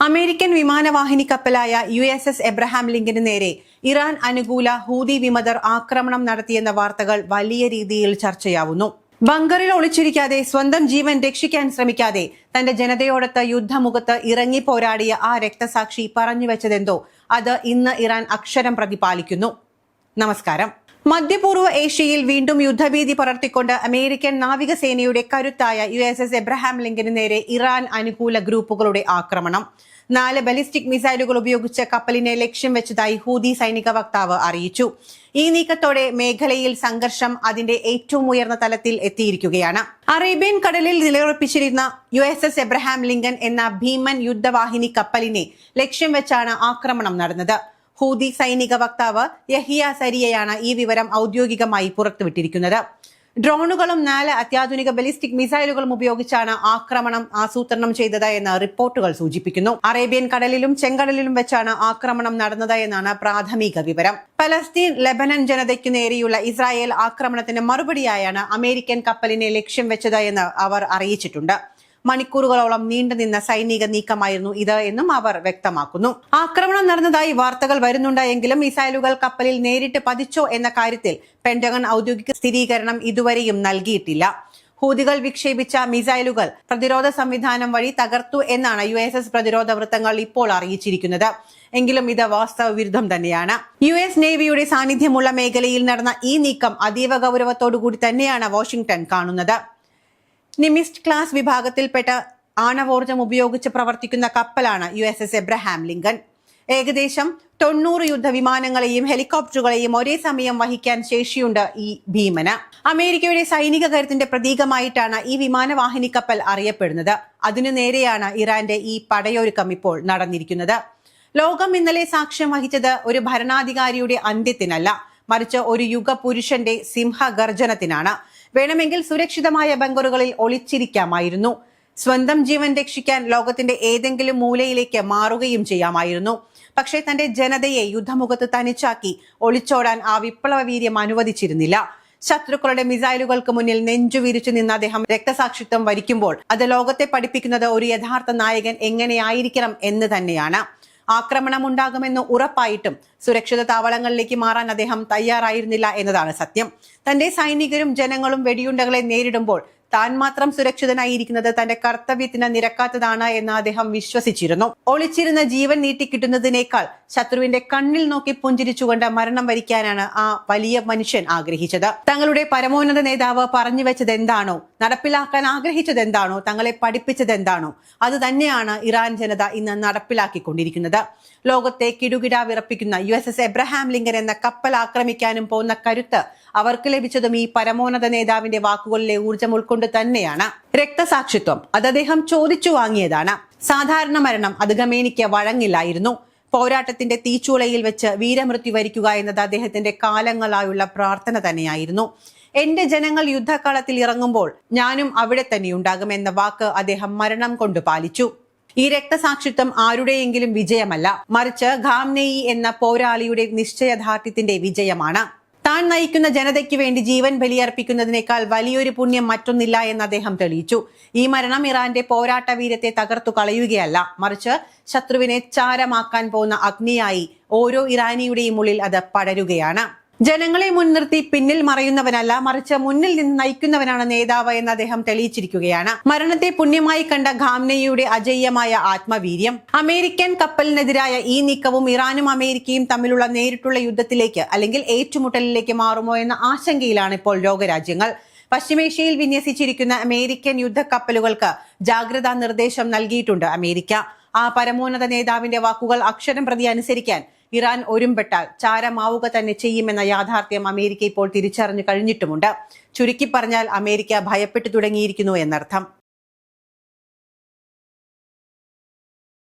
American വിമാനവാഹിനി കപ്പലായ USS Abraham Lincoln നേരെ Iran അനുകൂല Houthi വിമതർ ആക്രമണം നടത്തിയെന്ന വാർത്തകൾ വലിയ രീതിയിൽ ചർച്ചയാവുന്നു. ബങ്കറിൽ ഒളിച്ചിരിക്കാതെ സ്വന്തം ജീവൻ രക്ഷിക്കാൻ ശ്രമിക്കാതെ തന്റെ ജനതയോടൊത്ത് യുദ്ധമുഖത്ത് ഇറങ്ങി പോരാടിയ ആ രക്തസാക്ഷി പറഞ്ഞുവെച്ചതെന്തോ അത് ഇന്ന് ഇറാൻ അക്ഷരം പ്രതിപാലിക്കുന്നു. നമസ്കാരം. മധ്യപൂർവ്വ ഏഷ്യയിൽ വീണ്ടും യുദ്ധഭീതി പടർത്തിക്കൊണ്ട് അമേരിക്കൻ നാവികസേനയുടെ കരുത്തായ USS എബ്രഹാം ലിങ്കന് നേരെ ഇറാൻ അനുകൂല ഗ്രൂപ്പുകളുടെ ആക്രമണം. 4 ബലിസ്റ്റിക് മിസൈലുകൾ ഉപയോഗിച്ച് കപ്പലിനെ ലക്ഷ്യം വെച്ചതായി ഹൂതി സൈനിക വക്താവ് അറിയിച്ചു. ഈ നീക്കത്തോടെ മേഖലയിൽ സംഘർഷം അതിന്റെ ഏറ്റവും ഉയർന്ന തലത്തിൽ എത്തിയിരിക്കുകയാണ്. അറേബ്യൻ കടലിൽ നിലയുറപ്പിച്ചിരുന്ന USS എബ്രഹാം ലിങ്കൻ എന്ന ഭീമൻ യുദ്ധവാഹിനി കപ്പലിനെ ലക്ഷ്യം വെച്ചാണ് ആക്രമണം നടന്നത്. ഹൂതി സൈനിക വക്താവ് യഹിയ സരിയയാണ് ഈ വിവരം ഔദ്യോഗികമായി പുറത്തുവിട്ടിരിക്കുന്നത്. ഡ്രോണുകളും 4 അത്യാധുനിക ബലിസ്റ്റിക് മിസൈലുകളും ഉപയോഗിച്ചാണ് ആക്രമണം ആസൂത്രണം ചെയ്തത് എന്ന് റിപ്പോർട്ടുകൾ സൂചിപ്പിക്കുന്നു. അറേബ്യൻ കടലിലും ചെങ്കടലിലും വെച്ചാണ് ആക്രമണം നടന്നത് എന്നാണ് പ്രാഥമിക വിവരം. പലസ്തീൻ ലെബനൻ ജനതയ്ക്കു നേരെയുള്ള ഇസ്രായേൽ ആക്രമണത്തിന് മറുപടിയായാണ് അമേരിക്കൻ കപ്പലിനെ ലക്ഷ്യം വെച്ചത് എന്ന് അവർ അറിയിച്ചിട്ടുണ്ട്. മണിക്കൂറുകളോളം നീണ്ടുനിന്ന സൈനിക നീക്കമായിരുന്നു ഇത് എന്നും അവർ വ്യക്തമാക്കുന്നു. ആക്രമണം നടന്നതായി വാർത്തകൾ വരുന്നുണ്ട് എങ്കിലും മിസൈലുകൾ കപ്പലിൽ നേരിട്ട് പതിച്ചോ എന്ന കാര്യത്തിൽ പെന്റഗൺ ഔദ്യോഗിക സ്ഥിരീകരണം ഇതുവരെയും നൽകിയിട്ടില്ല. ഹൂതികൾ വിക്ഷേപിച്ച മിസൈലുകൾ പ്രതിരോധ സംവിധാനം വഴി തകർത്തു എന്നാണ് USS പ്രതിരോധ വൃത്തങ്ങൾ ഇപ്പോൾ അറിയിച്ചിരിക്കുന്നത്. എങ്കിലും ഇത് വാസ്തവ വിരുദ്ധം തന്നെയാണ്. US നേവിയുടെ സാന്നിധ്യമുള്ള മേഖലയിൽ നടന്ന ഈ നീക്കം അതീവ ഗൗരവത്തോടുകൂടി തന്നെയാണ് വാഷിംഗ്ടൺ കാണുന്നത്. നിമിസ്റ്റ് ക്ലാസ് വിഭാഗത്തിൽപ്പെട്ട ആണവോർജം ഉപയോഗിച്ച് പ്രവർത്തിക്കുന്ന കപ്പലാണ് USS എബ്രഹാം ലിങ്കൻ. ഏകദേശം 90 യുദ്ധവിമാനങ്ങളെയും ഹെലികോപ്റ്ററുകളെയും ഒരേ സമയം വഹിക്കാൻ ശേഷിയുണ്ട് ഈ ഭീമന്. അമേരിക്കയുടെ സൈനിക കരുത്തിന്റെ പ്രതീകമായിട്ടാണ് ഈ വിമാനവാഹിനി കപ്പൽ അറിയപ്പെടുന്നത്. അതിനു നേരെയാണ് ഇറാന്റെ ഈ പടയൊരുക്കം ഇപ്പോൾ നടന്നിരിക്കുന്നത്. ലോകം ഇന്നലെ സാക്ഷ്യം വഹിച്ചത് ഒരു ഭരണാധികാരിയുടെ അന്ത്യത്തിനല്ല, മറിച്ച് ഒരു യുഗപുരുഷന്റെ സിംഹഗർജനത്തിനാണ്. വേണമെങ്കിൽ സുരക്ഷിതമായ ബങ്കറുകളിൽ ഒളിച്ചിരിക്കാമായിരുന്നു. സ്വന്തം ജീവൻ രക്ഷിക്കാൻ ലോകത്തിന്റെ ഏതെങ്കിലും മൂലയിലേക്ക് മാറുകയും ചെയ്യാമായിരുന്നു. പക്ഷേ തന്റെ ജനതയെ യുദ്ധമുഖത്ത് തനിച്ചാക്കി ഒളിച്ചോടാൻ ആ വിപ്ലവ വീര്യം അനുവദിച്ചിരുന്നില്ല. ശത്രുക്കളുടെ മിസൈലുകൾക്ക് മുന്നിൽ നെഞ്ചുവിരിച്ചു നിന്ന് അദ്ദേഹം രക്തസാക്ഷിത്വം വരിക്കുമ്പോൾ അത് ലോകത്തെ പഠിപ്പിക്കുന്നത് ഒരു യഥാർത്ഥ നായകൻ എങ്ങനെയായിരിക്കണം എന്ന് തന്നെയാണ്. ആക്രമണം ഉണ്ടാകുമെന്ന് ഉറപ്പായിട്ടും സുരക്ഷിത താവളങ്ങളിലേക്ക് മാറാൻ അദ്ദേഹം തയ്യാറായിരുന്നില്ല എന്നതാണ് സത്യം. തന്റെ സൈനികരും ജനങ്ങളും വെടിയുണ്ടകളെ നേരിടുമ്പോൾ താൻ മാത്രം സുരക്ഷിതനായിരിക്കുന്നത് തന്റെ കർത്തവ്യത്തിന് നിരക്കാത്തതാണ് എന്ന് അദ്ദേഹം വിശ്വസിച്ചിരുന്നു. ഒളിച്ചിരുന്ന ജീവൻ നീട്ടിക്കിട്ടുന്നതിനേക്കാൾ ശത്രുവിന്റെ കണ്ണിൽ നോക്കി പുഞ്ചിരിച്ചുകൊണ്ട് മരണം വരിക്കാനാണ് ആ വലിയ മനുഷ്യൻ ആഗ്രഹിച്ചത്. തങ്ങളുടെ പരമോന്നത നേതാവ് പറഞ്ഞു വെച്ചത് എന്താണോ, നടപ്പിലാക്കാൻ ആഗ്രഹിച്ചത് എന്താണോ, തങ്ങളെ പഠിപ്പിച്ചത് എന്താണോ, അത് തന്നെയാണ് ഇറാൻ ജനത ഇന്ന് നടപ്പിലാക്കിക്കൊണ്ടിരിക്കുന്നത്. ലോകത്തെ കിടുകിട വിറപ്പിക്കുന്ന USS എബ്രഹാം ലിങ്കൻ എന്ന കപ്പൽ ആക്രമിക്കാനും പോകുന്ന കരുത്ത് അവർക്ക് ലഭിച്ചതും ഈ പരമോന്നത നേതാവിന്റെ വാക്കുകളിലെ ഊർജ്ജം ഉൾക്കൊണ്ട് തന്നെയാണ്. രക്തസാക്ഷിത്വം അത് അദ്ദേഹം ചോദിച്ചു വാങ്ങിയതാണ്. സാധാരണ മരണം അത് ഖമേനിക്ക് വഴങ്ങില്ലായിരുന്നു. പോരാട്ടത്തിന്റെ തീച്ചൂളയിൽ വെച്ച് വീരമൃത്യു വരിക്കുക എന്നത് അദ്ദേഹത്തിന്റെ കാലങ്ങളായുള്ള പ്രാർത്ഥന തന്നെയായിരുന്നു. എന്റെ ജനങ്ങൾ യുദ്ധക്കളത്തിൽ ഇറങ്ങുമ്പോൾ ഞാനും അവിടെ തന്നെയുണ്ടാകും എന്ന വാക്ക് അദ്ദേഹം മരണം കൊണ്ട് പാലിച്ചു. ഈ രക്തസാക്ഷിത്വം ആരുടെയെങ്കിലും വിജയമല്ല, മറിച്ച് ഖാംനെയി എന്ന പോരാളിയുടെ നിശ്ചയദാർഢ്യത്തിന്റെ വിജയമാണ്. താൻ നയിക്കുന്ന ജനതയ്ക്ക് വേണ്ടി ജീവൻ ബലിയർപ്പിക്കുന്നതിനേക്കാൾ വലിയൊരു പുണ്യം മറ്റൊന്നില്ല എന്ന് അദ്ദേഹം തെളിയിച്ചു. ഈ മരണം ഇറാന്റെ പോരാട്ട വീര്യത്തെ തകർത്തു കളയുകയല്ല, മറിച്ച് ശത്രുവിനെ ചാരമാക്കാൻ പോകുന്ന അഗ്നിയായി ഓരോ ഇറാനിയുടെയും ഉള്ളിൽ അത് പടരുകയാണ്. ജനങ്ങളെ മുൻനിർത്തി പിന്നിൽ മറയുന്നവനല്ല, മറിച്ച് മുന്നിൽ നിന്ന് നയിക്കുന്നവനാണ് നേതാവ് എന്ന് അദ്ദേഹം തെളിയിച്ചിരിക്കുകയാണ്. മരണത്തെ പുണ്യമായി കണ്ട ഖാംനെയുടെ അജയ്യമായ ആത്മവീര്യം. അമേരിക്കൻ കപ്പലിനെതിരായ ഈ നീക്കവും ഇറാനും അമേരിക്കയും തമ്മിലുള്ള നേരിട്ടുള്ള യുദ്ധത്തിലേക്ക് അല്ലെങ്കിൽ ഏറ്റുമുട്ടലിലേക്ക് മാറുമോ എന്ന ആശങ്കയിലാണ് ഇപ്പോൾ ലോകരാജ്യങ്ങൾ. പശ്ചിമേഷ്യയിൽ വിന്യസിച്ചിരിക്കുന്ന അമേരിക്കൻ യുദ്ധക്കപ്പലുകൾക്ക് ജാഗ്രതാ നിർദ്ദേശം നൽകിയിട്ടുണ്ട് അമേരിക്ക. ആ പരമോന്നത നേതാവിന്റെ വാക്കുകൾ അക്ഷരം പ്രതി അനുസരിക്കാൻ ഇറാൻ ഒരുമ്പെട്ടാൽ ചാരമാവുക തന്നെ ചെയ്യുമെന്ന യാഥാർത്ഥ്യം അമേരിക്ക ഇപ്പോൾ തിരിച്ചറിഞ്ഞു കഴിഞ്ഞിട്ടുമുണ്ട്. ചുരുക്കി പറഞ്ഞാൽ അമേരിക്ക ഭയപ്പെട്ടു തുടങ്ങിയിരിക്കുന്നു എന്നർത്ഥം.